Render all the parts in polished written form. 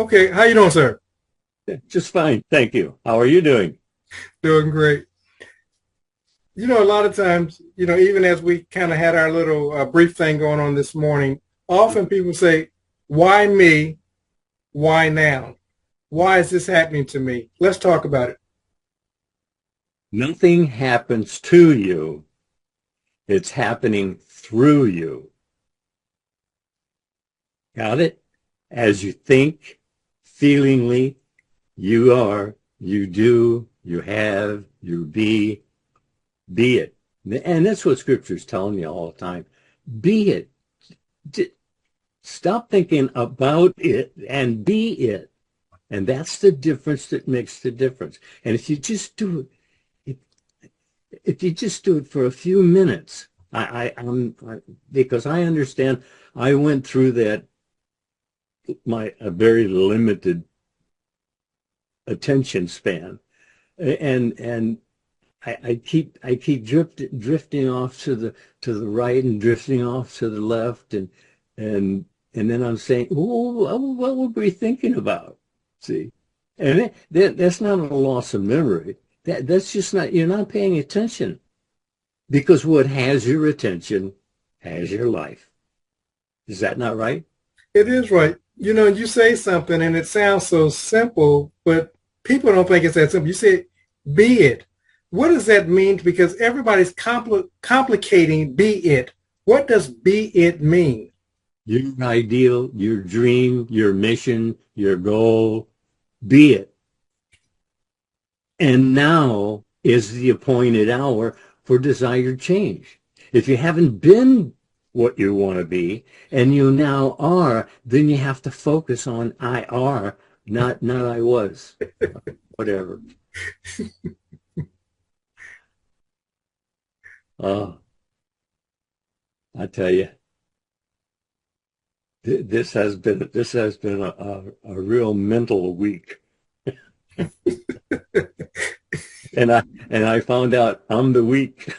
Okay, how you doing, sir? Just fine, thank you. How are you doing? Doing great. A lot of times, even as we kind of had our little brief thing going on this morning, often people say, why me? Why now? Why is this happening to me? Let's talk about it. Nothing happens to you. It's happening through you. Got it? As you think, feelingly, you are, you do, you have, you be it. And that's what Scripture's telling you all the time. Be it. Stop thinking about it and be it. And that's the difference that makes the difference. And if you just do it, if you just do it for a few minutes, because I understand I went through that, a very limited attention span. And I keep drifting off to the right and drifting off to the left and then I'm saying, oh, what were we thinking about? See, and that's not a loss of memory. That's just not, you're not paying attention, because what has your attention has your life. Is that not right? It is right. You say something and it sounds so simple, but people don't think it's that simple. You say, be it. What does that mean? Because everybody's complicating be it. What does be it mean? Your ideal, your dream, your mission, your goal, be it. And now is the appointed hour for desired change. If you haven't been what you want to be and you now are, then you have to focus on I are, not I was, whatever. Oh, I tell you, this has been a real mental week. And I found out I'm the weak.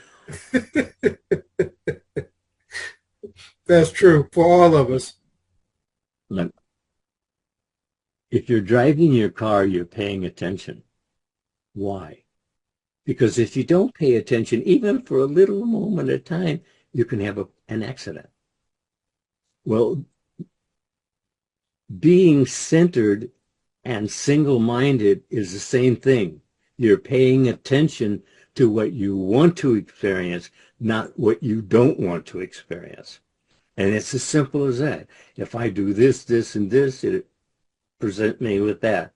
That's true for all of us. Look, if you're driving your car, you're paying attention. Why? Because if you don't pay attention, even for a little moment at a time, you can have an accident. Well, being centered and single-minded is the same thing. You're paying attention to what you want to experience, not what you don't want to experience. And it's as simple as that. If I do this, this, and this, it presents me with that.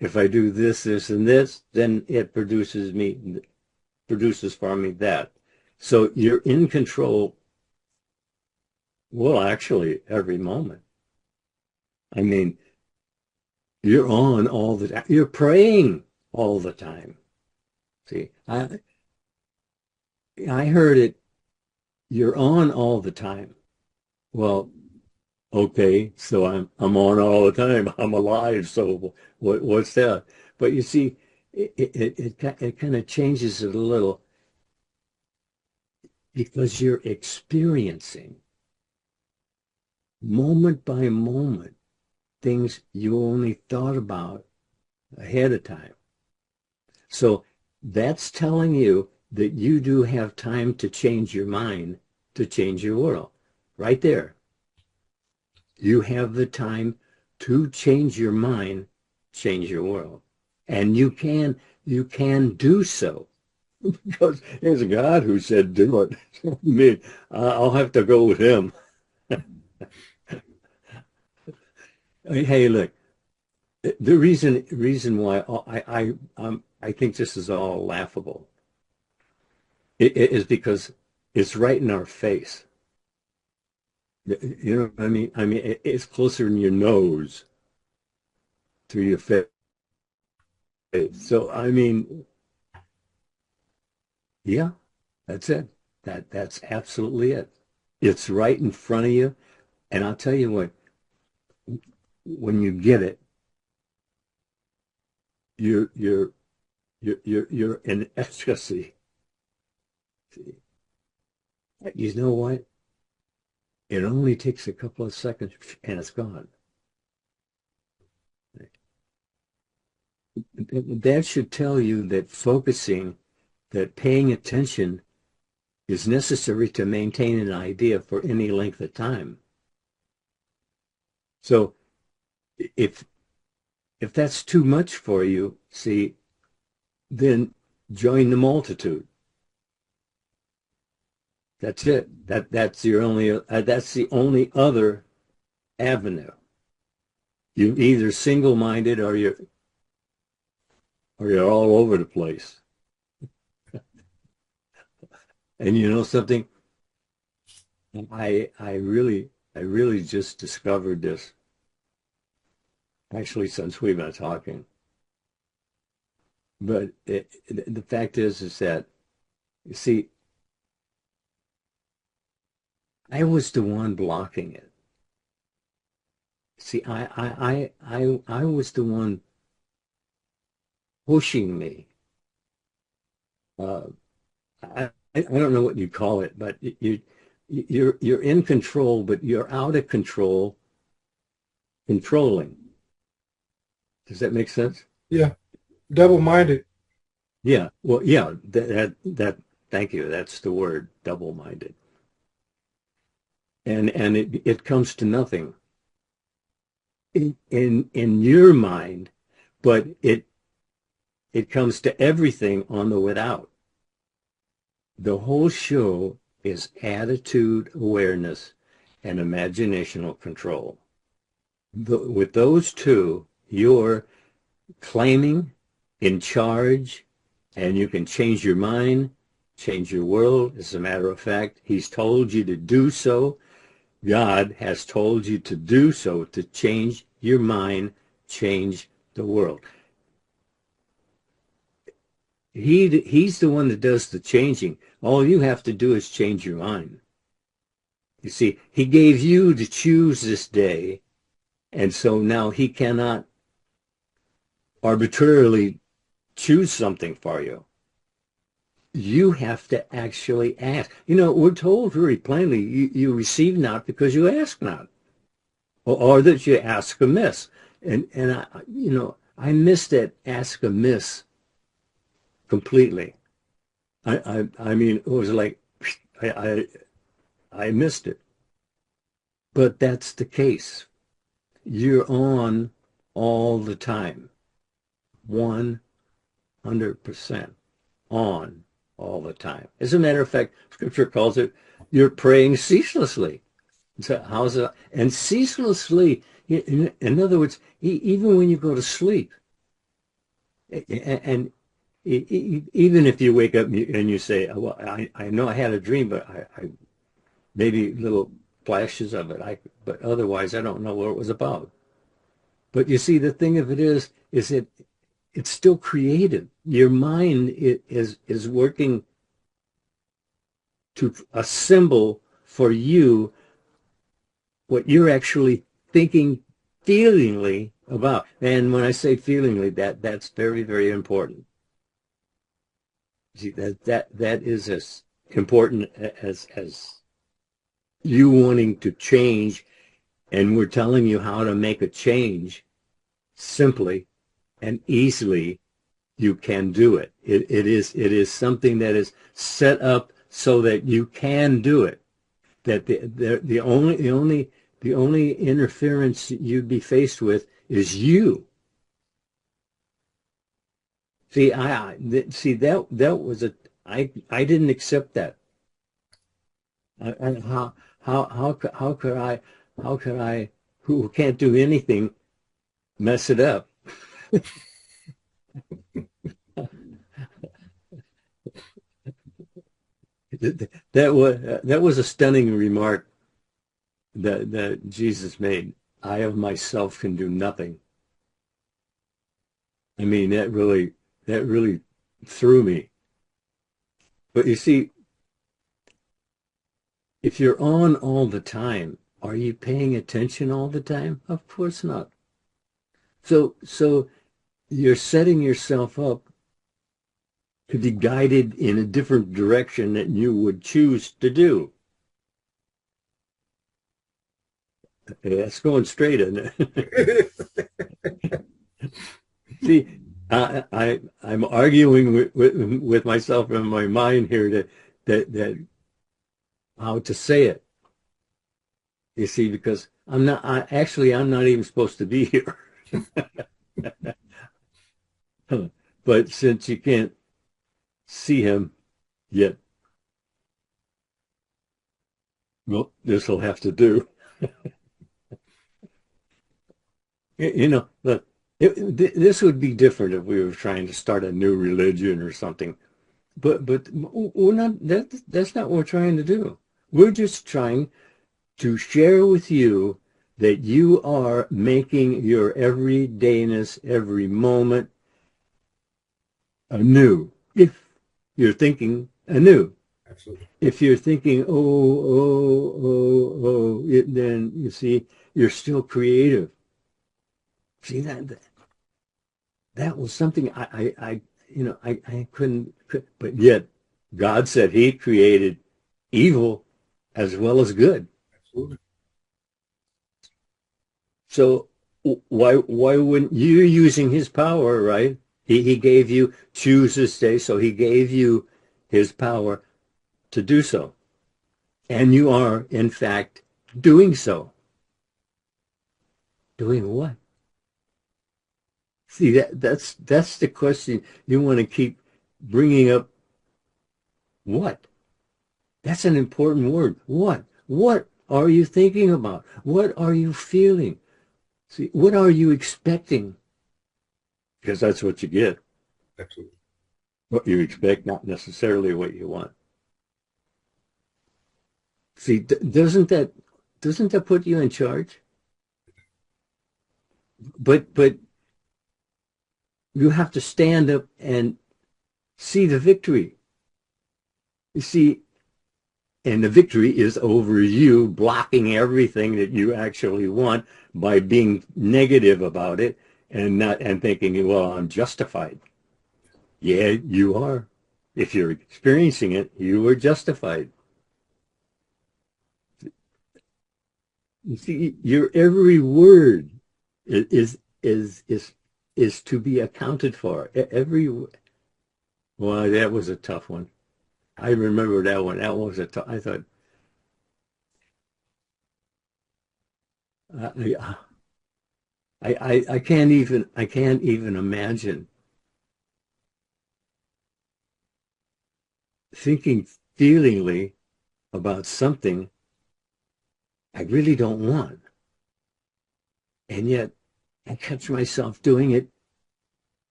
If I do this, this, and this, then it produces for me that. So you're in control, well, actually, every moment. I mean, you're on all the time. You're praying all the time. See, I heard it, you're on all the time. Well, okay, so I'm on all the time. I'm alive, so what's that? But you see, it kind of changes it a little, because you're experiencing moment by moment things you only thought about ahead of time. So that's telling you that you do have time to change your mind, to change your world. Right there. You have the time to change your mind, change your world. And you can do so. Because there's a God who said do it. Me, I'll have to go with him. Hey, look, the reason why I think this is all laughable it is because it's right in our face. You know what I mean? I mean, it's closer in your nose to your face. So, I mean, yeah, that's it. That's absolutely it. It's right in front of you. And I'll tell you what, when you get it, you're you're you're in ecstasy. You know what? It only takes a couple of seconds and it's gone. that should tell you that focusing, that paying attention is necessary to maintain an idea for any length of time. So if that's too much for you, see, then join the multitude. That's it. That's your only. That's the only other avenue. You're either single-minded or you're all over the place. And you know something? I really just discovered this. Actually, since we've been talking. But the fact is that, you see, I was the one blocking it. See, I was the one pushing me. I don't know what you call it, but you're in control, but you're out of control, controlling. Does that make sense? Yeah. Double-minded. Yeah. Well, yeah. That. Thank you. That's the word, double-minded. And it comes to nothing in your mind, but it comes to everything on the without. The whole show is attitude awareness and imaginational control. With those two, you're claiming, in charge, and you can change your mind, change your world. As a matter of fact, he's told you to do so. God has told you to do so, to change your mind, change the world. He's the one that does the changing. All you have to do is change your mind. You see, he gave you to choose this day, and so now he cannot arbitrarily choose something for you. You have to actually ask. You know, we're told very plainly, you receive not because you ask not, or that you ask amiss. And I missed that ask amiss completely. I mean, it was like I missed it. But that's the case. You're on all the time, 100% on all the time. As a matter of fact, Scripture calls it, you're praying ceaselessly. So how's it? And ceaselessly, in other words, even when you go to sleep, and even if you wake up and you say, well, I know I had a dream, but I maybe little flashes of it, but otherwise I don't know what it was about. But you see, the thing of it is that it's still creative. Your mind is working to assemble for you what you're actually thinking feelingly about. And when I say feelingly, that's very, very important. See, that is as important as you wanting to change, and we're telling you how to make a change simply and easily. You can do it. It is something that is set up so that you can do it. That the only interference you'd be faced with is you. See, that was I didn't accept that. And how could I, who can't do anything, mess it up? That was a stunning remark that Jesus made. I of myself can do nothing. I mean, that really threw me. But you see, if you're on all the time, are you paying attention all the time? Of course not. So you're setting yourself up to be guided in a different direction than you would choose to do. That's going straight, isn't it? See, I'm arguing with myself in my mind here that how to say it. You see, because I'm not even supposed to be here. But since you can't see him yet, well, this will have to do. Look, this would be different if we were trying to start a new religion or something. But we're not. That's not what we're trying to do. We're just trying to share with you that you are making your everydayness, every moment anew. If you're thinking anew. Absolutely. If you're thinking, then you see, you're still creative. See, that was something I couldn't, but yet God said he created evil as well as good. Absolutely. So why wouldn't you, using his power, right? He gave you, choose this day, so he gave you his power to do so. And you are, in fact, doing so. Doing what? See, that's the question you want to keep bringing up. What? That's an important word. What? What are you thinking about? What are you feeling? See, what are you expecting? Because that's what you get. Absolutely. What you expect, not necessarily what you want. See, doesn't that put you in charge? But you have to stand up and see the victory. You see, and the victory is over you blocking everything that you actually want by being negative about it and thinking, well, I'm justified. Yeah, you are. If you're experiencing it, you are justified. You see, your every word is to be accounted for. Well, that was a tough one. I remember that one. That was a tough. I thought, I can't even imagine thinking feelingly about something I really don't want. And yet I catch myself doing it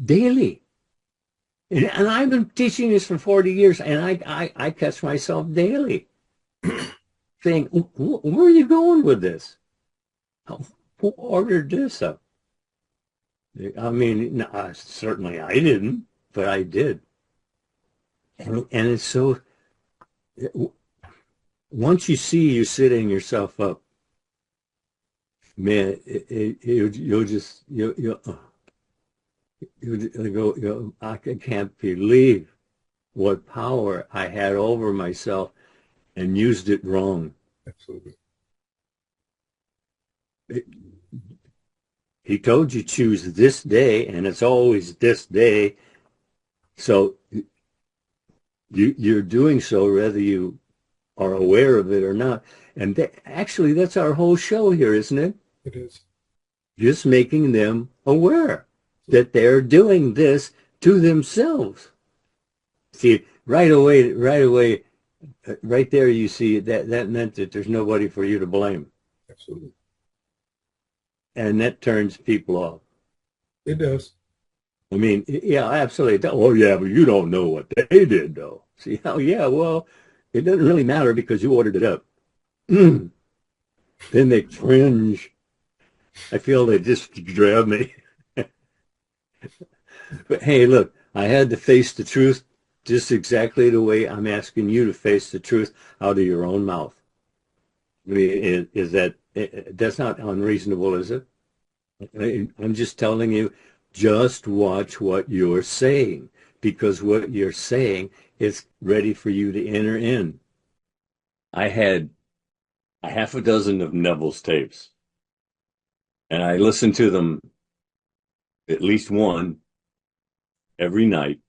daily. And I've been teaching this for 40 years, and I catch myself daily saying, where are you going with this? Who ordered this up? I mean, no, certainly I didn't, but I did. And it's so, once you see you setting yourself up, man, you'll go, I can't believe what power I had over myself and used it wrong. Absolutely. He told you choose this day, and it's always this day. So you're doing so whether you are aware of it or not. And actually, that's our whole show here, isn't it? It is. Just making them aware that they're doing this to themselves. See, right away, right there, you see that meant that there's nobody for you to blame. Absolutely. And that turns people off. It does. I mean, yeah, absolutely. Oh, yeah, but you don't know what they did, though. See, oh, yeah, well, it doesn't really matter because you ordered it up. Then they cringe. I feel they just grab me. But hey, look, I had to face the truth just exactly the way I'm asking you to face the truth out of your own mouth. I mean, that's not unreasonable, is it? I'm just telling you, just watch what you're saying, because what you're saying is ready for you to enter in. I had a half a dozen of Neville's tapes, and I listened to them at least one every night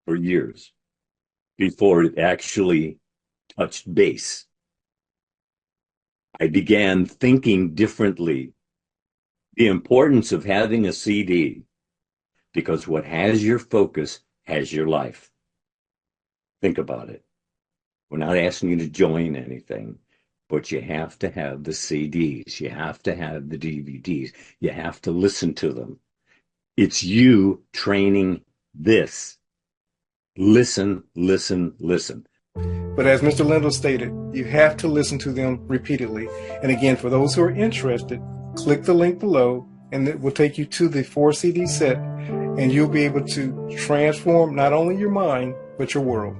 for years before it actually touched base. I began thinking differently. The importance of having a CD, because what has your focus has your life. Think about it. We're not asking you to join anything, but you have to have the CDs. You have to have the DVDs. You have to listen to them. It's you training this. Listen, listen, listen. But as Mr. Lindell stated, you have to listen to them repeatedly. And again, for those who are interested, click the link below and it will take you to the 4 CD set, and you'll be able to transform not only your mind, but your world.